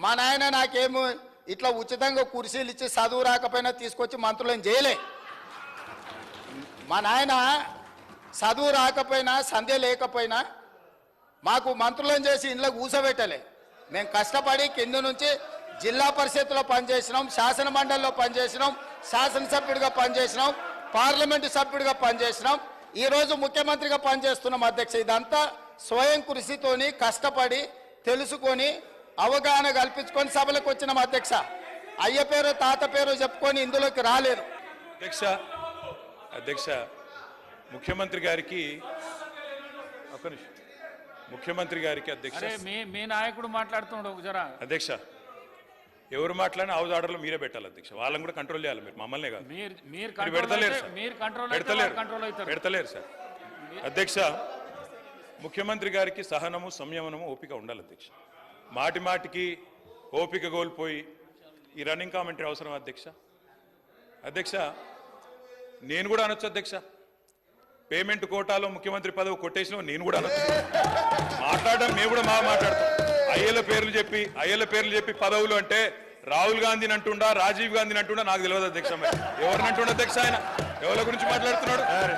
మా నాయన నాకేమో ఇట్లా ఉచితంగా కుర్చీలు ఇచ్చి చదువు రాకపోయినా తీసుకొచ్చి మంత్రులను చేయలే. మా నాయన చదువు రాకపోయినా సంధ్య లేకపోయినా మాకు మంత్రులను చేసి ఇంట్లో కూసబెట్టలే. మేము కష్టపడి కింద నుంచి జిల్లా పరిషత్లో పనిచేసినాం, శాసన మండలిలో పనిచేసినాం, శాసనసభ్యుడిగా పనిచేసినాం, పార్లమెంటు సభ్యుడిగా పనిచేసినాం, ఈరోజు ముఖ్యమంత్రిగా పనిచేస్తున్నాం అధ్యక్ష. ఇదంతా స్వయం కృషితోని కష్టపడి తెలుసుకొని అవగాహన కల్పించుకొని సభలకు వచ్చినాం అధ్యక్ష. అయ్య పేరు తాత పేరు చెప్పుకొని ఇందులోకి రాలేదు అధ్యక్ష. ముఖ్యమంత్రి గారికి ఒక నిమిషం. ముఖ్యమంత్రి గారికి అధ్యక్ష, మీ నాయకుడు మాట్లాడుతున్నాడు జరా. అధ్యక్ష ఎవరు మాట్లాడినా హౌస్ ఆర్డర్లో మీరే పెట్టాలి అధ్యక్ష. వాళ్ళని కూడా కంట్రోల్ చేయాలి, మీరు మమ్మల్నే కాదు. పెడతలేరు సార్. అధ్యక్ష, ముఖ్యమంత్రి గారికి సహనము సంయమనము ఓపిక ఉండాలి అధ్యక్ష. మాటి మాటికి ఓపిక కోల్పోయి ఈ రన్నింగ్ కామెంటరీ అవసరం అధ్యక్ష. అధ్యక్ష నేను కూడా అనొచ్చు అధ్యక్ష, పేమెంట్ కోటాలో ముఖ్యమంత్రి పదవి కొట్టేసిన నేను కూడా అనొచ్చు. మాట్లాడడం మేము కూడా మాట్లాడతాం. అయ్యల పేర్లు చెప్పి పదవులు అంటే రాహుల్ గాంధీని అంటుండా, రాజీవ్ గాంధీని అంటుండా నాకు తెలియదు అధ్యక్ష. ఎవరిని అంటుండ అధ్యక్ష? ఆయన ఎవరి గురించి మాట్లాడుతున్నాడు?